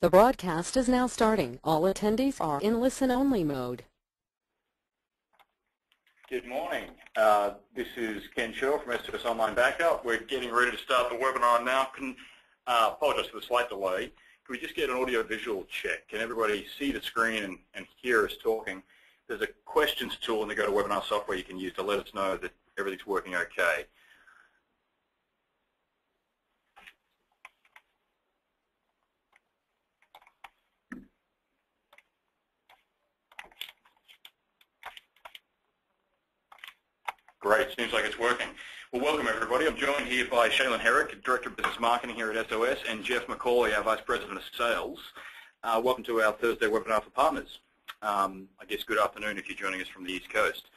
The broadcast is now starting. All attendees are in listen-only mode. Good morning. This is Ken Shaw from SOS Online Backup. We're getting ready to start the webinar now. Apologise for the slight delay. Can we just get an audio-visual check? Can everybody see the screen and hear us talking? There's a questions tool in the GoToWebinar software you can use to let us know that everything's working okay. Great, seems like it's working. Well, welcome everybody. I'm joined here by Shaylin Herrick, Director of Business Marketing here at SOS, and Jeff McCauley, our Vice President of Sales. Welcome to our Thursday webinar for partners. I guess good afternoon if you're joining us from the East Coast.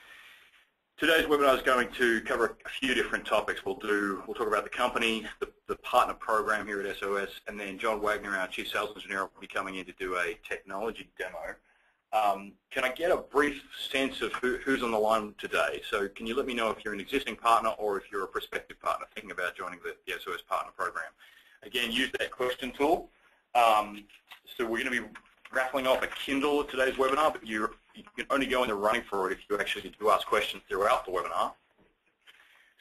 Today's webinar is going to cover a few different topics. We'll talk about the company, the partner program here at SOS, and then John Wagner, our Chief Sales Engineer, will be coming in to do a technology demo. Can I get a brief sense of who's on the line today? So can you let me know if you're an existing partner or if you're a prospective partner thinking about joining the SOS partner program? Again, use that question tool. So we're going to be raffling off a Kindle at today's webinar, but you can only go in the running for it if you actually do ask questions throughout the webinar.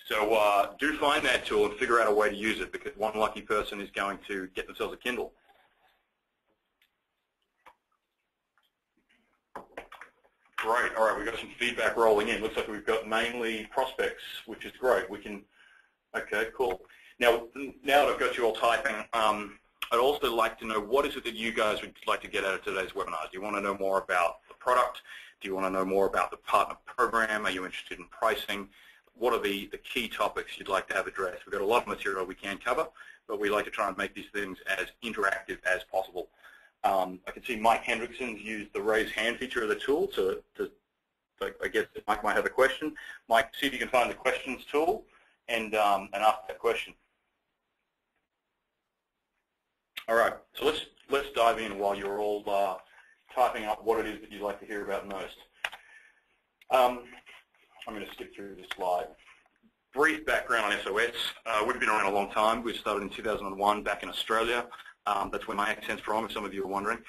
So do find that tool and figure out a way to use it, because one lucky person is going to get themselves a Kindle. Great. All right, we've got some feedback rolling in. Looks like we've got mainly prospects, which is great. Okay, cool. Now that I've got you all typing, I'd also like to know, what is it that you guys would like to get out of today's webinar? Do you want to know more about the product? Do you want to know more about the partner program? Are you interested in pricing? What are the key topics you'd like to have addressed? We've got a lot of material we can cover, but we like to try and make these things as interactive as possible. I can see Mike Hendrickson's used the raise hand feature of the tool to I guess Mike might have a question. Mike, see if you can find the questions tool and ask that question. All right, so let's dive in while you're all typing up what it is that you'd like to hear about most. I'm going to skip through this slide. Brief background on SOS. We've been around a long time. We started in 2001 back in Australia. That's where my accent's from, if some of you are wondering.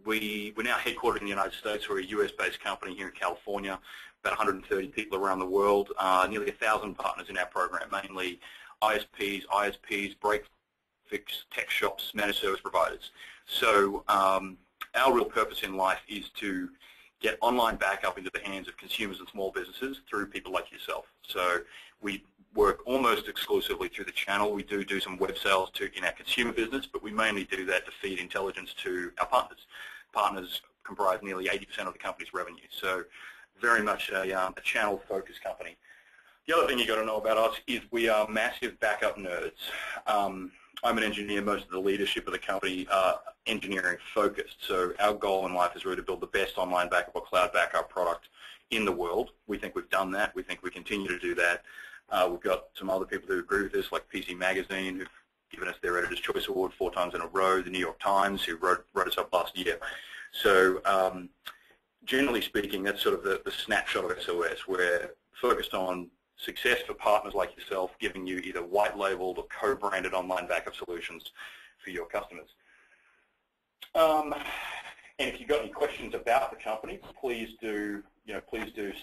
We're now headquartered in the United States. We're a US-based company here in California, about 130 people around the world, nearly 1,000 partners in our program, mainly ISPs, break-fix, tech shops, managed service providers. So our real purpose in life is to get online backup into the hands of consumers and small businesses through people like yourself. So we work almost exclusively through the channel. We do some web sales in our consumer business, but we mainly do that to feed intelligence to our partners. Partners comprise nearly 80% of the company's revenue, so very much a channel-focused company. The other thing you've got to know about us is we are massive backup nerds. I'm an engineer. Most of the leadership of the company are engineering focused, so our goal in life is really to build the best online backup or cloud backup product in the world. We think we've done that. We think we continue to do that. We've got some other people who agree with this, like PC Magazine, who've given us their Editor's Choice Award 4 times in a row, the New York Times, who wrote us up last year. So generally speaking, that's sort of the snapshot of SOS. We're focused on success for partners like yourself, giving you either white-labeled or co-branded online backup solutions for your customers. And if you've got any questions about the company, please do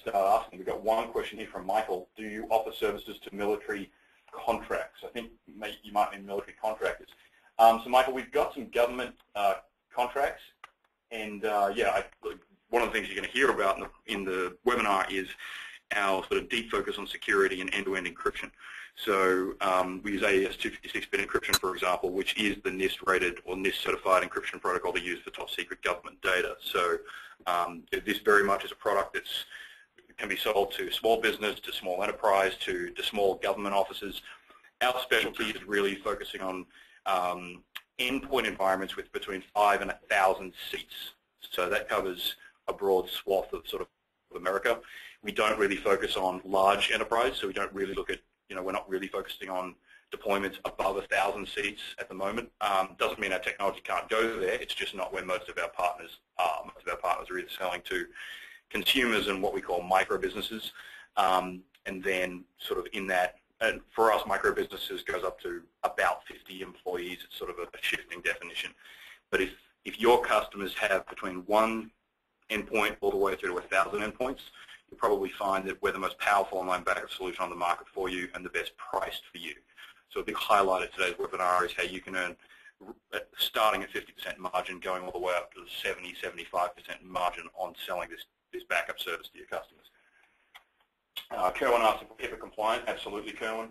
start asking. We've got one question here from Michael. Do you offer services to military contracts? I think you might mean military contractors. So Michael, we've got some government contracts, and one of the things you're going to hear about in the webinar is our sort of deep focus on security and end-to-end encryption. So we use AES 256-bit encryption, for example, which is the NIST-rated or NIST-certified encryption protocol they use for top-secret government data. So this very much is a product that can be sold to small business, to small enterprise, to small government offices. Our specialty is really focusing on endpoint environments with between 5 and 1,000 seats. So that covers a broad swath of sort of America. We don't really focus on large enterprise, so we don't really look at, we're not really focusing on deployments above 1,000 seats at the moment. Doesn't mean our technology can't go there. It's just not where most of our partners are. Most of our partners are either selling to consumers and what we call micro businesses, and then sort of in that and for us, micro businesses goes up to about 50 employees. It's sort of a shifting definition. But if your customers have between one endpoint all the way through to 1,000 endpoints, you'll probably find that we're the most powerful online backup solution on the market for you and the best priced for you. So a big highlight of today's webinar is how you can earn, starting at 50% margin, going all the way up to 70, 75% margin on selling this backup service to your customers. Kerwin asked if we're HIPAA compliant. Absolutely, Kerwin.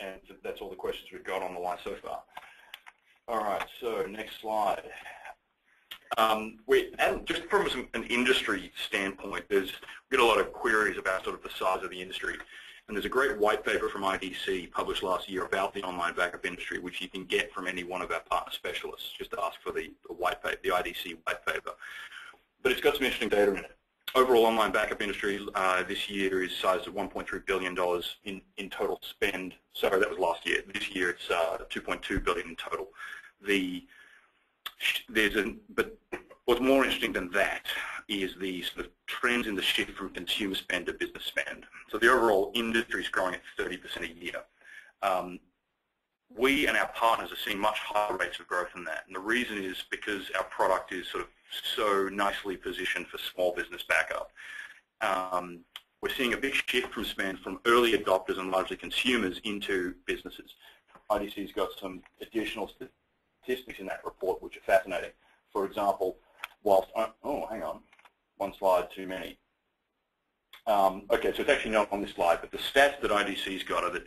And that's all the questions we've got on the line so far. All right, so next slide. And just from an industry standpoint, we get a lot of queries about sort of the size of the industry. And there's a great white paper from IDC published last year about the online backup industry, which you can get from any one of our partner specialists. Just ask for the white paper, the IDC white paper. But it's got some interesting data in it. Overall online backup industry this year is sized at $1.3 billion in total spend. Sorry, that was last year. This year it's $2.2 billion in total. But what's more interesting than that is the sort of trends in the shift from consumer spend to business spend. So the overall industry is growing at 30% a year. We and our partners are seeing much higher rates of growth than that. And the reason is because our product is sort of so nicely positioned for small business backup. We're seeing a big shift from spend from early adopters and largely consumers into businesses. IDC's got some additional statistics in that report which are fascinating. For example, whilst, oh, hang on, one slide too many. Okay, so it's actually not on this slide, but the stats that IDC's got are that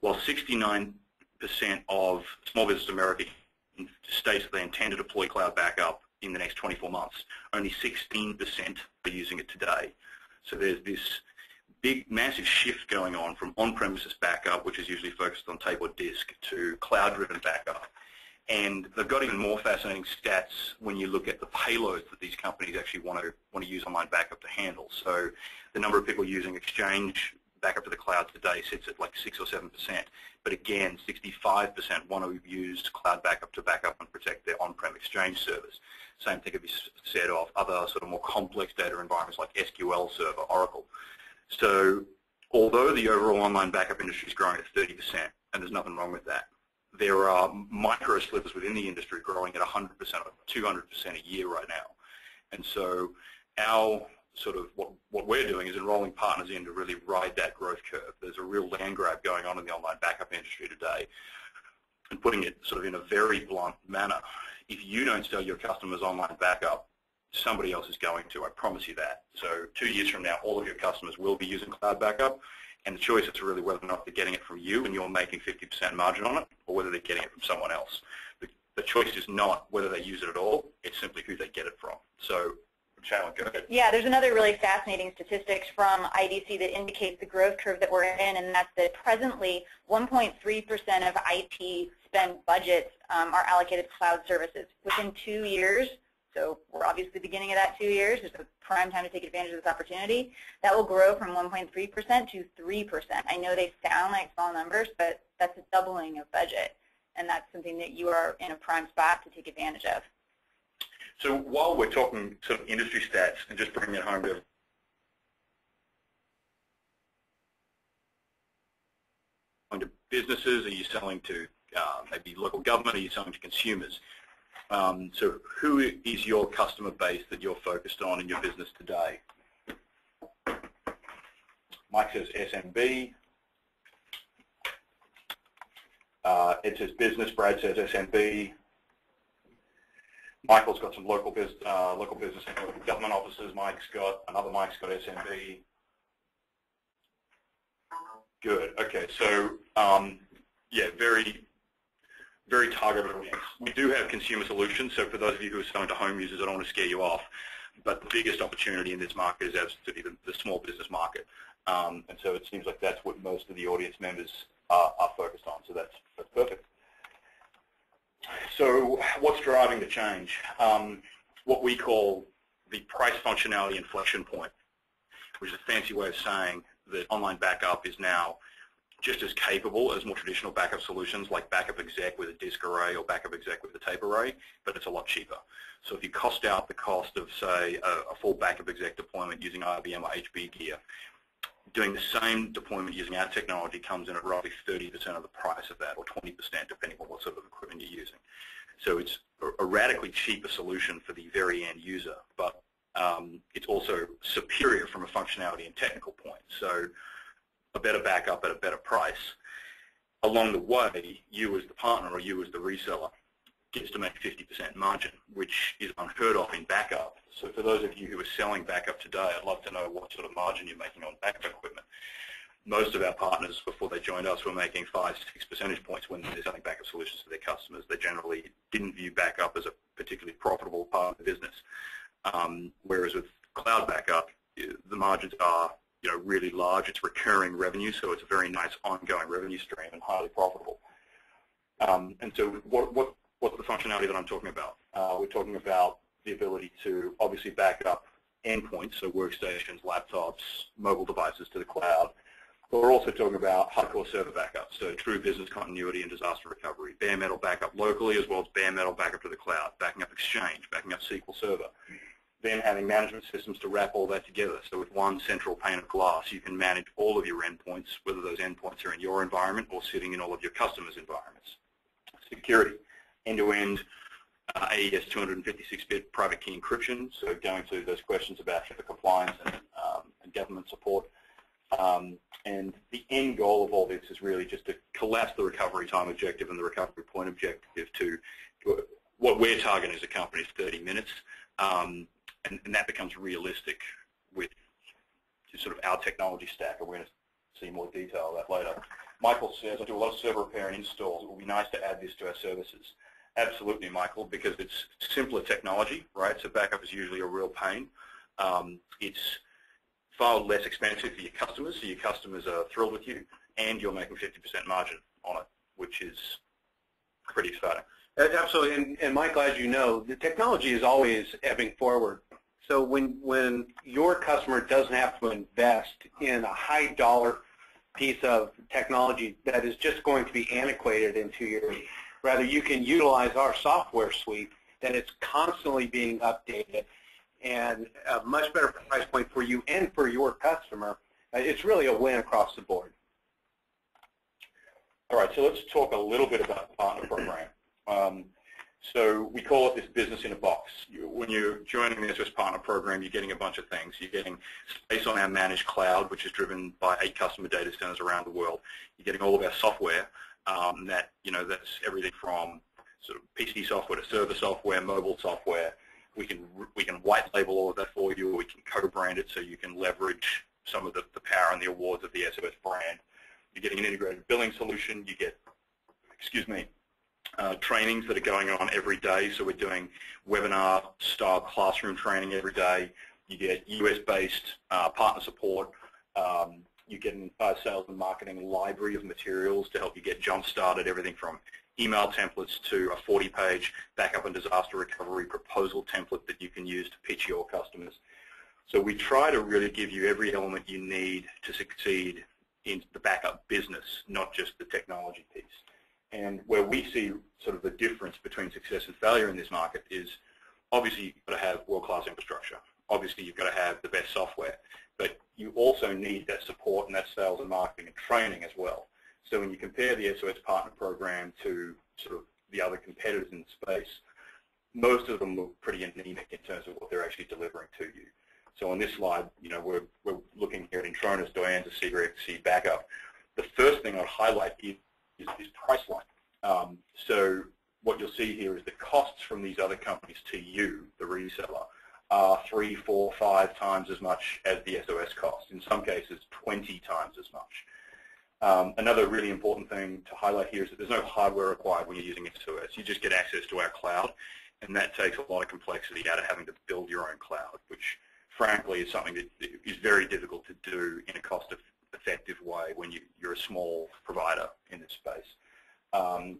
while 69% of small business America states that they intend to deploy cloud backup in the next 24 months, only 16% are using it today. So there's this big, massive shift going on from on-premises backup, which is usually focused on tape or disk, to cloud-driven backup. And they've got even more fascinating stats when you look at the payloads that these companies actually want to use online backup to handle. So the number of people using Exchange backup to the cloud today sits at like 6 or 7%. But again, 65% want to use cloud backup to backup and protect their on-prem Exchange servers. Same thing could be said of other sort of more complex data environments like SQL Server, Oracle. So although the overall online backup industry is growing at 30%, and there's nothing wrong with that, there are micro slivers within the industry growing at 100% or 200% a year right now. And so our sort of what we're doing is enrolling partners in to really ride that growth curve. There's a real land grab going on in the online backup industry today. And putting it sort of in a very blunt manner, if you don't sell your customers online backup, somebody else is going to, I promise you that. So 2 years from now, all of your customers will be using cloud backup, and the choice is really whether or not they're getting it from you and you're making 50% margin on it, or whether they're getting it from someone else. The choice is not whether they use it at all, it's simply who they get it from. So, Sharon, go ahead. Yeah, there's another really fascinating statistics from IDC that indicates the growth curve that we're in, and that's that presently 1.3% of IT spend budgets are allocated to cloud services. Within 2 years, so we're obviously beginning of that 2 years, it's a prime time to take advantage of this opportunity, that will grow from 1.3% to 3%. I know they sound like small numbers, but that's a doubling of budget, and that's something that you are in a prime spot to take advantage of. So while we're talking sort of industry stats and just bringing it home to businesses, are you selling to maybe local government, are you selling to consumers? So who is your customer base that you're focused on in your business today? Mike says SMB. It says business. Brad says SMB. Michael's got some local business and local government offices. Another Mike's got SMB. Good. Okay. So yeah, very targeted audience. We do have consumer solutions. So for those of you who are selling to home users, I don't want to scare you off, but the biggest opportunity in this market is absolutely the small business market. And so it seems like that's what most of the audience members are focused on. So that's perfect. So what's driving the change? What we call the price functionality inflection point, which is a fancy way of saying that online backup is now just as capable as more traditional backup solutions like Backup Exec with a disk array or Backup Exec with a tape array, but it's a lot cheaper. So if you cost out the cost of, say, a full Backup Exec deployment using IBM or HP gear, doing the same deployment using our technology comes in at roughly 30% of the price of that, or 20% depending on what sort of equipment you're using. So it's a radically cheaper solution for the very end user, but it's also superior from a functionality and technical point. So a better backup at a better price. Along the way, you as the partner or you as the reseller gets to make 50% margin, which is unheard of in backup. So for those of you who are selling backup today, I'd love to know what sort of margin you're making on backup equipment. Most of our partners, before they joined us, were making 5-6 percentage points when they're selling backup solutions to their customers. They generally didn't view backup as a particularly profitable part of the business. Whereas with cloud backup, the margins are really large. It's recurring revenue, so it's a very nice ongoing revenue stream and highly profitable. And so what's the functionality that I'm talking about? We're talking about the ability to obviously back up endpoints, so workstations, laptops, mobile devices to the cloud. But we're also talking about hardcore server backup, so true business continuity and disaster recovery, bare metal backup locally as well as bare metal backup to the cloud, backing up Exchange, backing up SQL Server. Then having management systems to wrap all that together. So with one central pane of glass, you can manage all of your endpoints, whether those endpoints are in your environment or sitting in all of your customers' environments. Security, end-to-end AES 256-bit private key encryption, so going through those questions about HIPAA compliance and government support. And the end goal of all this is really just to collapse the recovery time objective and the recovery point objective to what we're targeting as a company is 30 minutes. And that becomes realistic with sort of our technology stack, and we're going to see more detail of that later. Michael says, I do a lot of server repair and installs. It would be nice to add this to our services. Absolutely, Michael, because it's simpler technology, right? So backup is usually a real pain. It's far less expensive for your customers, so your customers are thrilled with you, and you're making 50% margin on it, which is pretty exciting. Absolutely, and Michael, as you know, the technology is always ebbing forward. So when your customer doesn't have to invest in a high dollar piece of technology that is just going to be antiquated in 2 years, rather you can utilize our software suite that it's constantly being updated and a much better price point for you and for your customer. It's really a win across the board. All right, so let's talk a little bit about the partner program. So we call it this business in a box. When you're joining the SOS Partner Program, you're getting a bunch of things. You're getting space on our managed cloud, which is driven by 8 customer data centers around the world. You're getting all of our software that's everything from sort of PC software to server software, mobile software. We can white label all of that for you, or we can co-brand it so you can leverage some of the power and the awards of the SOS brand. You're getting an integrated billing solution. You get, trainings that are going on every day. So we're doing webinar-style classroom training every day. You get US-based partner support. You get an entire sales and marketing library of materials to help you get jump-started, everything from email templates to a 40-page backup and disaster recovery proposal template that you can use to pitch your customers. So we try to really give you every element you need to succeed in the backup business, not just the technology piece. And where we see sort of the difference between success and failure in this market is obviously you've got to have world-class infrastructure. Obviously you've got to have the best software. But you also need that support and that sales and marketing and training as well. So when you compare the SOS Partner Program to sort of the other competitors in the space, most of them look pretty anemic in terms of what they're actually delivering to you. So on this slide, we're looking here at Intronis, Dianza, Seed Backup. The first thing I'd highlight is price line. So what you'll see here is the costs from these other companies to you, the reseller, are 3, 4, 5 times as much as the SOS cost. In some cases, 20 times as much. Another really important thing to highlight here is that there's no hardware required when you're using SOS. You just get access to our cloud, and that takes a lot of complexity out of having to build your own cloud, which frankly is something that is very difficult to do in a cost-effective way when you're a small provider in this space. I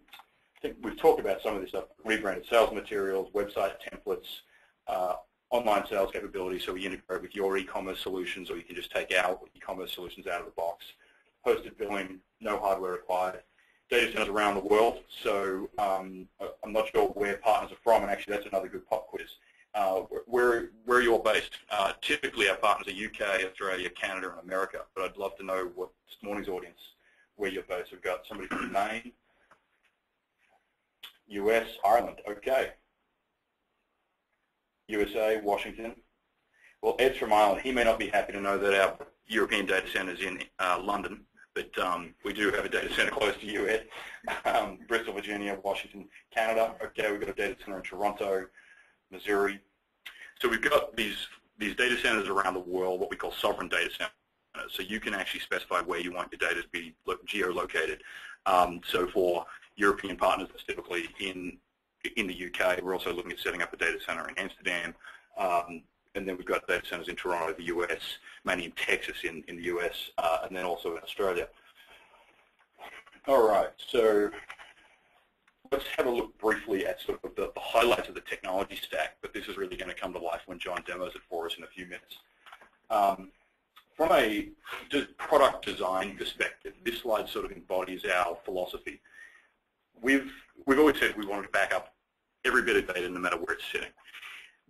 think we've talked about some of this stuff, rebranded sales materials, website templates, online sales capabilities, so we integrate with your e-commerce solutions, or you can just take our e-commerce solutions out of the box. Hosted billing, no hardware required. Data centers around the world, so I'm not sure where partners are from, and actually that's another good pop quiz. where are you all based? Typically our partners are UK, Australia, Canada, and America, but I'd love to know what this morning's audience, where you're based. We've got somebody from Maine, US, Ireland, okay. USA, Washington. Well, Ed's from Ireland. He may not be happy to know that our European data center is in London, but we do have a data center close to you, Ed. Bristol, Virginia, Washington, Canada. Okay, we've got a data center in Toronto, Missouri. So we've got these data centers around the world, what we call sovereign data centers. So you can actually specify where you want your data to be geolocated. So for European partners, that's typically in the UK. We're also looking at setting up a data center in Amsterdam. And then we've got data centers in Toronto, the US, mainly in Texas in the US, and then also in Australia. All right, so let's have a look briefly at sort of the highlights of the technology stack, but this is really going to come to life when John demos it for us in a few minutes. From a product design perspective, this slide sort of embodies our philosophy. We've always said we wanted to back up every bit of data no matter where it's sitting.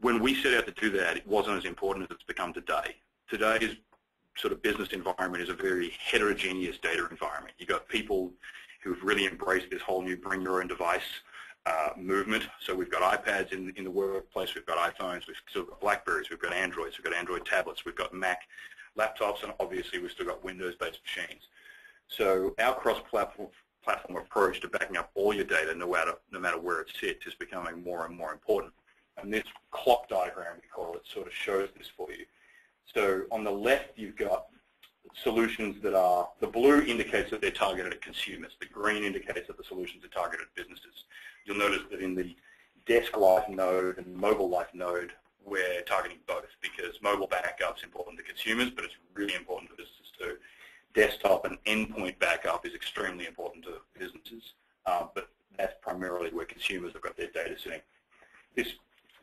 When we set out to do that, it wasn't as important as it's become today. Today's sort of business environment is a very heterogeneous data environment. You've got people who've really embraced this whole new bring your own device movement. So we've got iPads in the workplace, we've got iPhones, we've still got Blackberries, we've got Androids, we've got Android tablets, we've got Mac laptops, and obviously we've still got Windows-based machines. So our cross-platform approach to backing up all your data, no matter where it sits, is becoming more and more important. And this clock diagram, we call it, sort of shows this for you. So on the left, you've got solutions that are, the blue indicates that they're targeted at consumers. The green indicates that the solutions are targeted at businesses. You'll notice that in the desk life node and mobile life node, we're targeting both, because mobile backup is important to consumers, but it's really important to businesses too. Desktop and endpoint backup is extremely important to businesses, but that's primarily where consumers have got their data sitting. This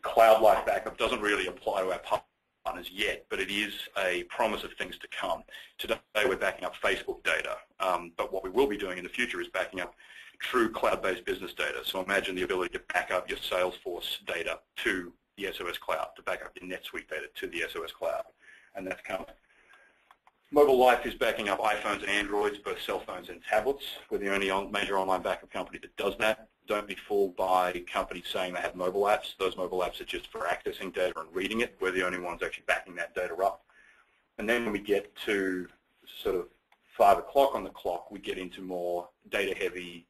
cloud-like backup doesn't really apply to our partners yet, but it is a promise of things to come. Today we're backing up Facebook data, but what we will be doing in the future is backing up true cloud-based business data. So imagine the ability to back up your Salesforce data to the SOS Cloud, to back up your NetSuite data to the SOS Cloud, and that's coming. Mobile Life is backing up iPhones and Androids, both cell phones and tablets. We're the only major online backup company that does that. Don't be fooled by companies saying they have mobile apps. Those mobile apps are just for accessing data and reading it. We're the only ones actually backing that data up. And then when we get to sort of 5 o'clock on the clock, we get into more data-heavy,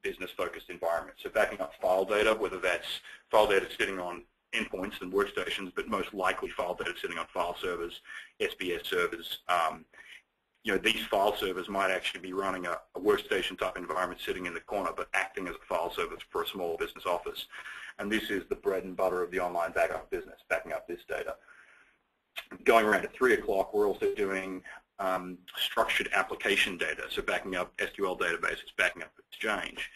business-focused environments. So backing up file data, whether that's file data sitting on endpoints and workstations, but most likely file data sitting on file servers, SBS servers. These file servers might actually be running a workstation type environment sitting in the corner, but acting as a file service for a small business office. And this is the bread and butter of the online backup business, backing up this data. Going around at 3 o'clock, we're also doing structured application data, so backing up SQL databases, backing up Exchange.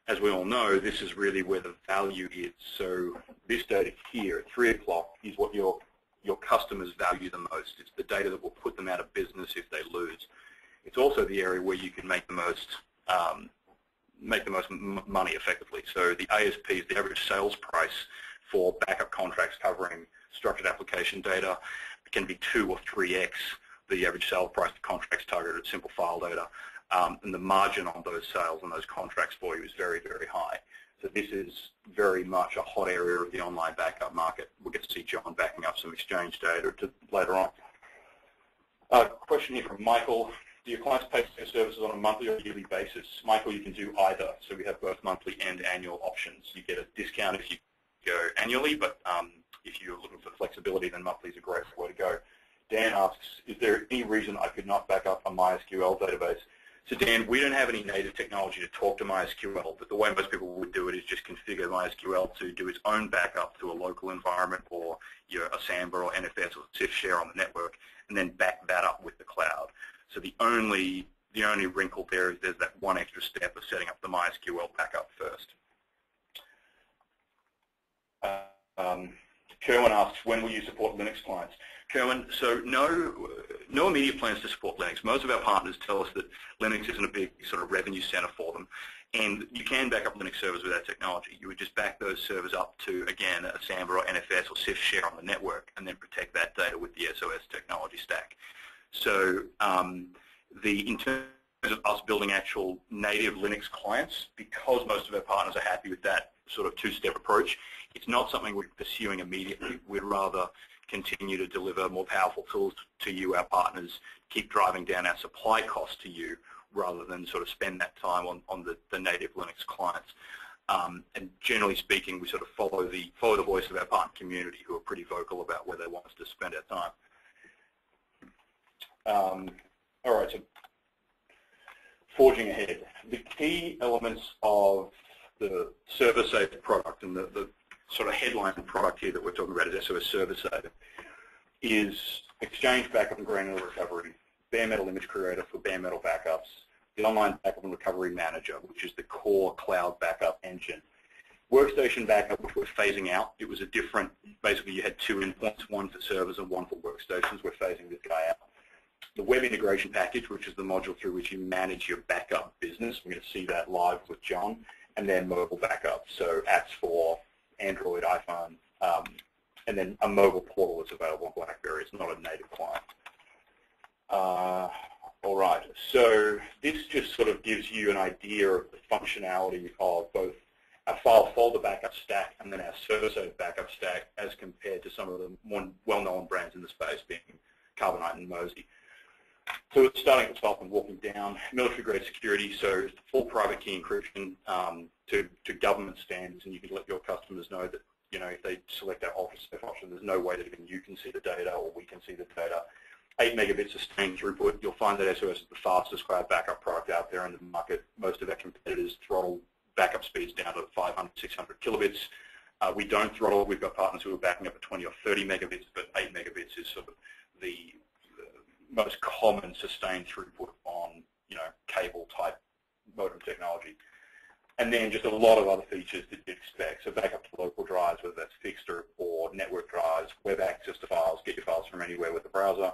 As we all know, this is really where the value is. So this data here at 3 o'clock is what your customers value the most. It's the data that will put them out of business if they lose. It's also the area where you can make the most money effectively. So the ASPs, the average sales price for backup contracts covering structured application data, can be 2 or 3x the average sales price of contracts targeted at simple file data. And the margin on those sales and those contracts for you is very, very high. So this is very much a hot area of the online backup market. We'll get to see John backing up some Exchange data later on. Question here from Michael. Do your clients pay for their services on a monthly or yearly basis? Michael, you can do either. So we have both monthly and annual options. You get a discount if you go annually, but if you're looking for flexibility, then monthly is a great way to go. Dan asks, is there any reason I could not back up a MySQL database? So Dan, we don't have any native technology to talk to MySQL, but the way most people would do it is just configure MySQL to do its own backup to a local environment or a Samba or NFS or CIF share on the network, and then back that up with the cloud. So the only wrinkle there is there's that one extra step of setting up the MySQL backup first. Kerwin asks, when will you support Linux clients? Kerwin, so no immediate plans to support Linux. Most of our partners tell us that Linux isn't a big sort of revenue center for them. And you can back up Linux servers with that technology. You would just back those servers up to, again, a Samba or NFS or CIFS share on the network, and then protect that data with the SOS technology stack. So in terms of us building actual native Linux clients, because most of our partners are happy with that sort of two-step approach, it's not something we're pursuing immediately. We'd rather continue to deliver more powerful tools to you, our partners, keep driving down our supply costs to you, rather than sort of spend that time on the native Linux clients. And generally speaking, we sort of follow the voice of our partner community, who are pretty vocal about where they want us to spend our time. All right, so forging ahead. The key elements of the Server Safe product, and the sort of headline product here that we're talking about is SOS Server Safe, is Exchange Backup and Granular Recovery, Bare Metal Image Creator for bare metal backups, the Online Backup and Recovery Manager, which is the core cloud backup engine. Workstation Backup, which we're phasing out. It was a different, basically you had two endpoints, one for servers and one for workstations. We're phasing this guy out. The Web Integration Package, which is the module through which you manage your backup business. We're going to see that live with John. And then mobile backup, so apps for Android, iPhone, and then a mobile portal that's available on BlackBerry. It's not a native client. All right, so this just sort of gives you an idea of the functionality of both our file folder backup stack and then our Server Safe backup stack, as compared to some of the more well-known brands in the space, being Carbonite and Mozy. So it's starting at the top and walking down. Military-grade security, so full private key encryption to government standards, and you can let your customers know that, you know, if they select our Ultra Safe option, there's no way that even you can see the data or we can see the data. 8 megabits sustained throughput. You'll find that SOS is the fastest cloud backup product out there in the market. Most of our competitors throttle backup speeds down to 500, 600 kilobits. We don't throttle. We've got partners who are backing up at 20 or 30 megabits, but 8 megabits is sort of the most common sustained throughput on, you know, cable type modem technology. And then just a lot of other features that you'd expect. So backup to local drives, whether that's fixed or network drives, web access to files, get your files from anywhere with the browser,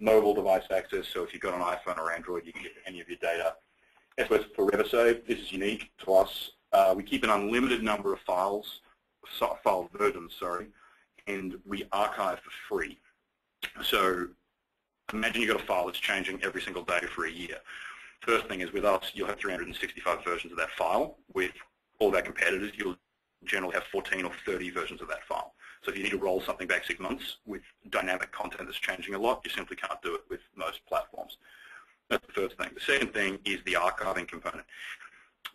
mobile device access, so if you've got an iPhone or Android, you can get any of your data. SOS Forever Save, this is unique to us. We keep an unlimited number of file versions, and we archive for free. So imagine you've got a file that's changing every single day for a year. First thing is, with us, you'll have 365 versions of that file. With all of our competitors, you'll generally have 14 or 30 versions of that file. So if you need to roll something back 6 months with dynamic content that's changing a lot, you simply can't do it with most platforms. That's the first thing. The second thing is the archiving component.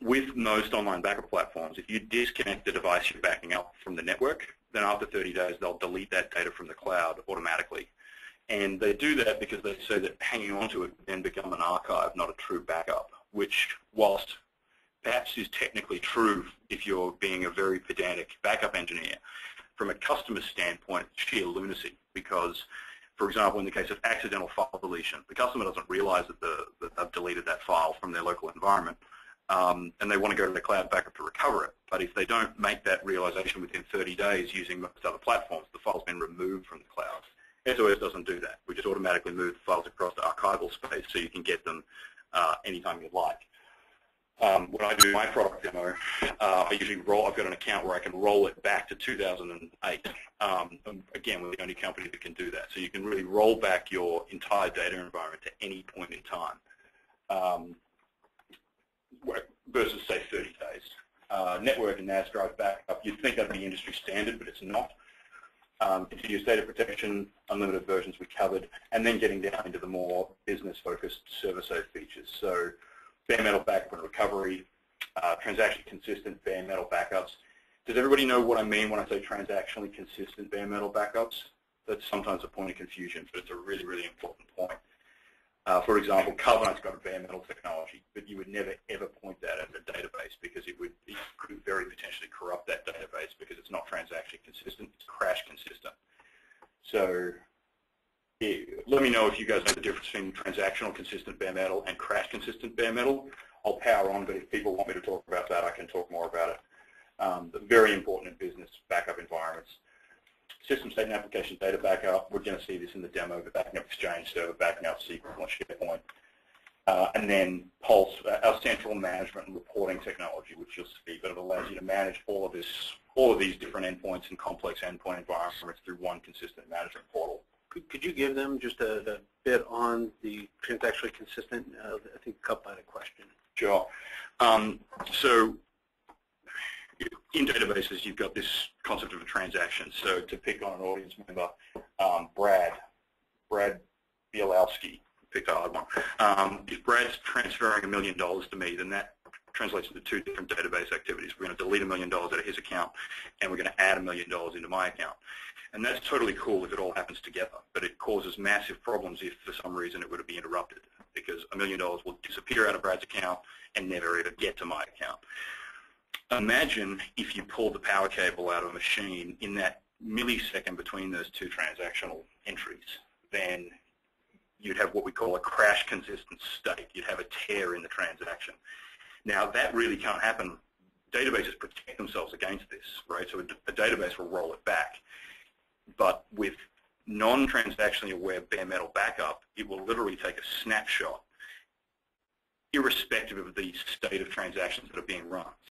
With most online backup platforms, if you disconnect the device you're backing up from the network, then after 30 days, they'll delete that data from the cloud automatically. And they do that because they say that hanging on to it would then become an archive, not a true backup, which, whilst perhaps is technically true if you're being a very pedantic backup engineer, from a customer standpoint, it's sheer lunacy. Because, for example, in the case of accidental file deletion, the customer doesn't realize that they've deleted that file from their local environment, and they want to go to the cloud backup to recover it. But if they don't make that realization within 30 days using most other platforms, the file's been removed from the cloud. SOS doesn't do that. We just automatically move the files across to archival space so you can get them anytime you'd like. When I do my product demo, I usually I've got an account where I can roll it back to 2008. Again, we're the only company that can do that. So you can really roll back your entire data environment to any point in time, versus, say, 30 days. Network and NAS drive backup, you'd think that'd be industry standard, but it's not. Continuous data protection, unlimited versions we covered, and then getting down into the more business-focused server-safe features. So bare metal backup and recovery, transaction-consistent bare metal backups. Does everybody know what I mean when I say transactionally consistent bare metal backups? That's sometimes a point of confusion, but it's a really, really important point. For example, Carbonite's got a bare metal technology, but you would never, ever point that at a database because it could very potentially corrupt that database because it's not transaction consistent, it's crash consistent. So let me know if you guys know the difference between transactional consistent bare metal and crash consistent bare metal. I'll power on, but if people want me to talk about that, I can talk more about it. But very important in business backup environments. System state and application data backup, we're going to see this in the demo, but backing up Exchange Server, backing up SQL and SharePoint. And then Pulse, our central management and reporting reporting technology, which you'll see, but it allows you to manage all of these different endpoints and complex endpoint environments through one consistent management portal. Could you give them just a bit on the transactionally consistent? I think a couple had a question. Sure. So in databases, you've got this concept of a transaction. So to pick on an audience member, Brad Bielowski, picked a hard one. If Brad's transferring $1 million to me, then that translates into two different database activities. We're going to delete $1 million out of his account, and we're going to add $1 million into my account. And that's totally cool if it all happens together, but it causes massive problems if for some reason it were to be interrupted, because $1 million will disappear out of Brad's account and never even get to my account. Imagine if you pulled the power cable out of a machine in that millisecond between those two transactional entries, then you'd have what we call a crash consistent state. You'd have a tear in the transaction. Now, that really can't happen. Databases protect themselves against this, right? So a database will roll it back. But with non-transactionally aware bare metal backup, it will literally take a snapshot irrespective of the state of transactions that are being run.